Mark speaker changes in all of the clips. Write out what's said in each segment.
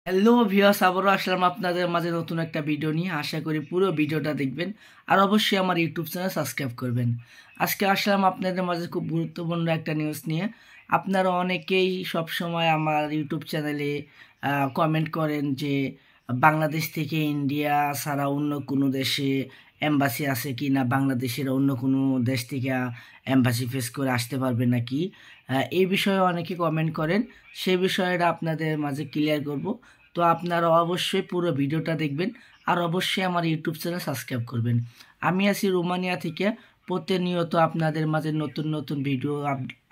Speaker 1: Hello viewers, আবারও আসলাম আপনাদের মাঝে নতুন একটা ভিডিও নিয়ে। আশা করি পুরো ভিডিওটা দেখবেন আর অবশ্যই আমার ইউটিউব চ্যানেল সাবস্ক্রাইব করবেন। আজকে আসলাম আপনাদের মাঝে খুব গুরুত্বপূর্ণ একটা নিউজ নিয়ে। আপনারা অনেকেই সবসময় আমার ইউটিউব চ্যানেলে কমেন্ট করেন যে বাংলাদেশ থেকে ইন্ডিয়া ছাড়া অন্য কোনো দেশে এম্বাসি আছে কি না, বাংলাদেশের অন্য কোনো দেশ থেকে এম্বাসি ফেস করে আসতে পারবে নাকি, এই বিষয়ে অনেকে কমেন্ট করেন। সেই বিষয়টা আপনাদের মাঝে ক্লিয়ার করব। তো আপনারা অবশ্যই পুরো ভিডিওটা দেখবেন আর অবশ্যই আমার ইউটিউব চ্যানেল সাবস্ক্রাইব করবেন। আমি আছি রোমানিয়া থেকে, প্রতিনিয়ত আপনাদের মাঝে নতুন নতুন ভিডিও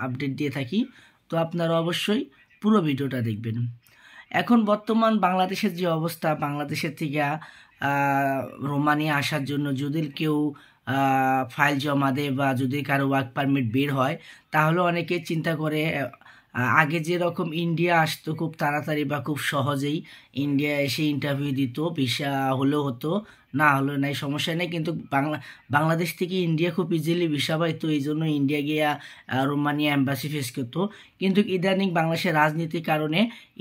Speaker 1: আপডেট দিয়ে থাকি। তো আপনারা অবশ্যই পুরো ভিডিওটা দেখবেন। এখন বর্তমান বাংলাদেশের যে অবস্থা, বাংলাদেশের থেকে রোমানিয়া আসার জন্য যদি কেউ ফাইল জমা দেয় বা যদি কারো ওয়ার্ক পারমিট বের হয়, তাহলে অনেকে চিন্তা করে আগে যেরকম ইন্ডিয়া আসতো খুব তাড়াতাড়ি বা খুব সহজেই ইন্ডিয়া এসে ইন্টারভিউ দিত, ভিসা হলেও হতো, না হলো নাই, সমস্যা নেই। কিন্তু বাংলাদেশ থেকে ইন্ডিয়া খুব ইজিলি ভিসা পাইতো, এই জন্য ইন্ডিয়া গিয়া রোমানিয়া এম্বাসি ফেস করতো। কিন্তু ইদানিং বাংলাদেশের রাজনীতির কারণে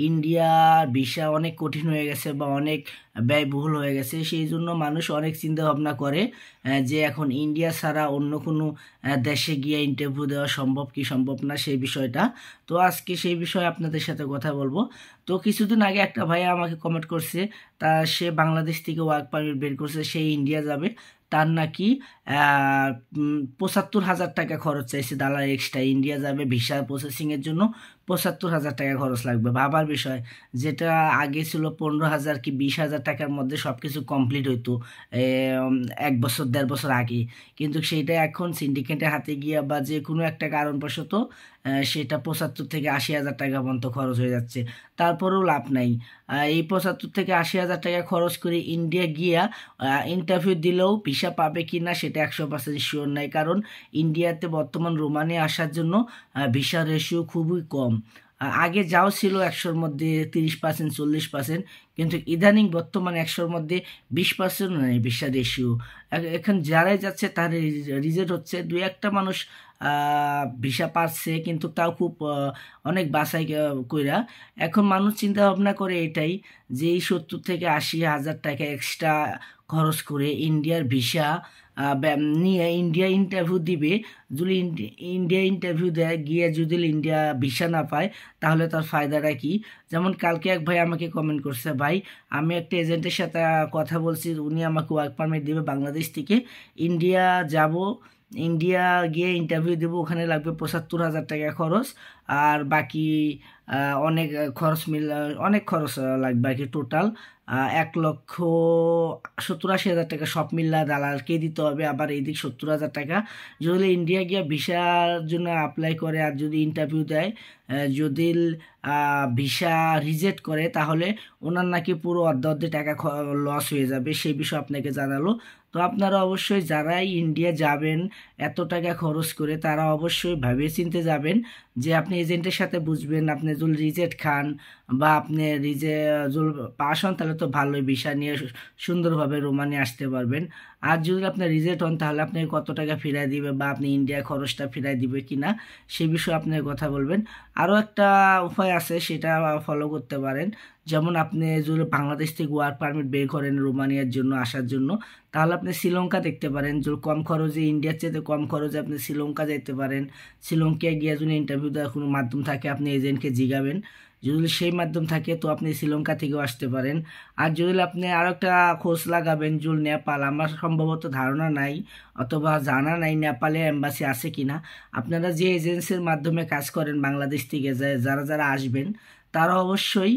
Speaker 1: ইন্ডিয়ার ভিসা অনেক কঠিন হয়ে গেছে বা অনেক ব্যয়বহুল হয়ে গেছে। সেই জন্য মানুষ অনেক চিন্তা ভাবনা করে যে এখন ইন্ডিয়া ছাড়া অন্য কোনো দেশে গিয়ে ইন্টারভিউ দেওয়া সম্ভব কি সম্ভব না, সেই বিষয়টা। তো আজকে সেই বিষয়ে আপনাদের সাথে কথা বলবো। তো কিছুদিন আগে একটা ভাইয়া আমাকে কমেন্ট করছে, তা সে বাংলাদেশ থেকে ওয়ার্ক পারমিট বের করছে, সে ইন্ডিয়া যাবে। তার নাকি ৭৫,০০০ টাকা খরচ চাইছে দালাল এক্সট্রা। ইন্ডিয়া যাবে ভিসা প্রসেসিংয়ের জন্য ৭৫,০০০ টাকা খরচ লাগবে। ভাবার বিষয়, যেটা আগে ছিল ১৫,০০০ কি ২০,০০০ টাকার মধ্যে সব কিছু কমপ্লিট হইতো ১ বছর ১.৫ বছর আগে। কিন্তু সেইটা এখন সিন্ডিকেটের হাতে গিয়া বা যে কোনো একটা কারণবশত সেটা ৭৫ থেকে ৮০,০০০ টাকা পর্যন্ত খরচ হয়ে যাচ্ছে। তারপরেও লাভ নাই। এই ৭৫ থেকে ৮০,০০০ টাকা খরচ করে ইন্ডিয়া গিয়া ইন্টারভিউ দিলেও ভিসা পাবে কি না সেটা ১০০% শিওর নাই। কারণ ইন্ডিয়াতে বর্তমান রোমানিয়া আসার জন্য ভিসা রেশিও খুবই কম। আগে যাও ছিল ১০০-র মধ্যে ৩০%, ৪০%, কিন্তু ইদানিং বর্তমানে ১০০-র মধ্যে ২০% নেই ভিসা রেশিও। এখন যারাই যাচ্ছে তার রিজেক্ট হচ্ছে। দুই একটা মানুষ ভিসা পাচ্ছে, কিন্তু তাও খুব অনেক বাছাই কইরা। এখন মানুষ চিন্তা ভাবনা করে এটাই যে এই ৭০ থেকে ৮০,০০০ টাকা এক্সট্রা খরচ করে ইন্ডিয়ার ভিসা নিয়ে ইন্ডিয়া ইন্টারভিউ দিবে। যদি ইন্ডিয়া ইন্টারভিউ দেয়, গিয়ে যদি ইন্ডিয়া ভিসা না পায়, তাহলে তার ফায়দাটা কি? যেমন কালকে এক ভাই আমাকে কমেন্ট করছে, ভাই আমি একটা এজেন্টের সাথে কথা বলছি, উনি আমাকে ওয়ার্ক পারমিট দেবে বাংলাদেশ থেকে, ইন্ডিয়া যাব, ইন্ডিয়া গিয়ে ইন্টারভিউ দেবো, ওখানে লাগবে ৭৫,০০০ টাকা খরচ, আর বাকি অনেক খরচ অনেক খরচ লাগবে আর কি। টোটাল ১,৭০,০০০-৮০,০০০ টাকা সব মিল্লা দালালকে দিতে হবে। আবার এইদিক ৭০,০০০ টাকা যদি ইন্ডিয়া গিয়ে ভিসার জন্য অ্যাপ্লাই করে আর যদি ইন্টারভিউ দেয়, যদি ভিসা রিজেক্ট করে, তাহলে ওনার নাকি পুরো অর্ধেক টাকা লস হয়ে যাবে। সেই বিষয়ে আপনাকে জানালো। তো আপনারা অবশ্যই যারাই ইন্ডিয়া যাবেন এত টাকা খরচ করে, তারা অবশ্যই ভেবে চিন্তে যাবেন যে আপনি এজেন্টের সাথে বুঝবেন। আপনি যদি রিজেক্ট খান বা আপনি যদি পাস হন, তাহলে তো ভালোই, ভিসা নিয়ে সুন্দরভাবে রোমানিয়া আসতে পারবেন। আর যদি আপনি রিজেক্ট হন, তাহলে আপনি কত টাকা ফিরাই দিবে বা আপনি ইন্ডিয়া খরচটা ফিরাই দিবে কিনা, সেই বিষয়ে আপনি কথা বলবেন। আরও একটা উপায় আছে, সেটা ফলো করতে পারেন। যেমন আপনি যদি বাংলাদেশ থেকে ওয়ার্ক পারমিট বের করেন রোমানিয়ার জন্য আসার জন্য, তাহলে আপনি শ্রীলঙ্কা দেখতে পারেন। যদি কম খরচে, ইন্ডিয়ার চেয়ে কম খরচে আপনি শ্রীলঙ্কা যেতে পারেন। শ্রীলঙ্কায় গিয়ে যদি ইন্টারভিউ দেওয়ার কোনো মাধ্যম থাকে, আপনি এজেন্টকে জিগাবেন। যদি সেই মাধ্যম থাকে, তো আপনি শ্রীলঙ্কা থেকেও আসতে পারেন। আর যদি আপনি আরও একটা খোঁজ লাগাবেন, যদি নেপাল, আমার সম্ভবত ধারণা নাই অথবা জানা নাই নেপালে এম্বাসি আছে কিনা। আপনারা যে এজেন্সির মাধ্যমে কাজ করেন বাংলাদেশ থেকে যারা যারা আসবেন, তারা অবশ্যই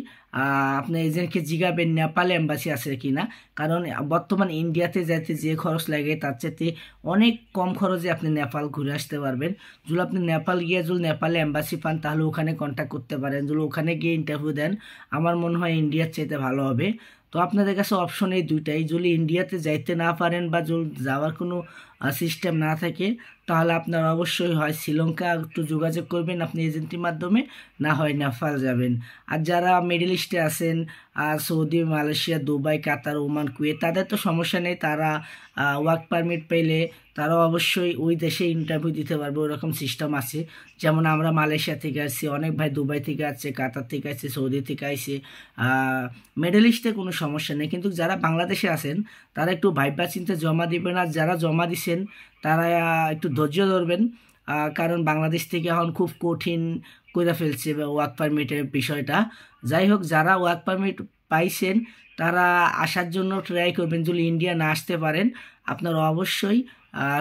Speaker 1: আপনি এজেন্টকে জিগাবেন নেপালে এম্বাসি আছে কিনা। কারণ বর্তমান ইন্ডিয়াতে যাইতে যে খরচ লাগে, তার চাইতে অনেক কম খরচে আপনি নেপাল ঘুরে আসতে পারবেন। যদি আপনি নেপাল গিয়ে যদি নেপালে এম্বাসি পান, তাহলে ওখানে কন্ট্যাক্ট করতে পারেন। যদি ওখানে গিয়ে ইন্টারভিউ দেন, আমার মনে হয় ইন্ডিয়ার চাইতে ভালো হবে। তো আপনাদের কাছে অপশন এই দুইটাই। যদি ইন্ডিয়াতে যাইতে না পারেন বা যদি যাওয়ার কোনো সিস্টেম না থাকে, তাহলে আপনার অবশ্যই হয় শ্রীলঙ্কা একটু যোগাযোগ করবেন আপনি এজেন্টের মাধ্যমে, না হয় নেপাল যাবেন। আর যারা মিডল ইস্টে আছেন, সৌদি, মালয়েশিয়া, দুবাই, কাতার, ওমান, কুয়েত, তাদের তো সমস্যা নেই, তারা ওয়ার্ক পারমিট পেলে তারা অবশ্যই ওই দেশে ইন্টারভিউ দিতে পারবে, ওরকম সিস্টেম আছে। যেমন আমরা মালয়েশিয়া থেকে আসছি, অনেক ভাই দুবাই থেকে আসছে, কাতার থেকে আসছে, সৌদি থেকে আসছে, মিডল ইস্টে কোনো সমস্যা নেই। কিন্তু যারা বাংলাদেশে আছেন তারা একটু ভাইবা চিন্তে জমা দিবেন, আর যারা জমা দিছেন তারা একটু ধৈর্য ধরবেন, কারণ বাংলাদেশ থেকে এখন খুব কঠিন করে ফেলছে ওয়ার্ক পারমিটের বিষয়টা। যাই হোক, যারা ওয়ার্ক পারমিট পাইছেন তারা আসার জন্য ট্রাই করবেন। যদি ইন্ডিয়া না আসতে পারেন আপনারা অবশ্যই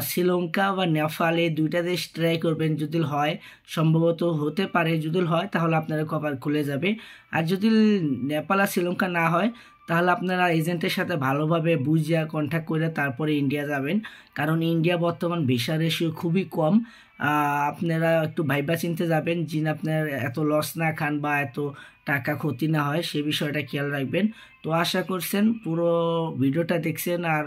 Speaker 1: শ্রীলঙ্কা বা নেপাল এই দুইটা দেশ ট্রাই করবেন। যদি হয়, সম্ভবত হতে পারে, যদি হয় তাহলে আপনারা কপাল খুলে যাবে। আর যদি নেপাল আর শ্রীলঙ্কা না হয় তাহলে আপনারা এজেন্টের সাথে ভালোভাবে বুঝিয়া কন্ট্যাক্ট করে তারপরে ইন্ডিয়া যাবেন, কারণ ইন্ডিয়া বর্তমান ভিসা রেশিও খুবই কম। আপনারা একটু ভাইবা চিনতে যাবেন, যিনি আপনার এত লস না খান বা এত টাকা ক্ষতি না হয়, সে বিষয়টা খেয়াল রাখবেন। তো আশা করছেন পুরো ভিডিওটা দেখছেন আর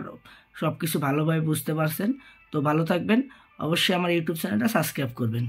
Speaker 1: সব কিছু ভালোভাবে বুঝতে পারছেন। তো ভালো থাকবেন, অবশ্যই আমার ইউটিউব চ্যানেলটা সাবস্ক্রাইব করবেন।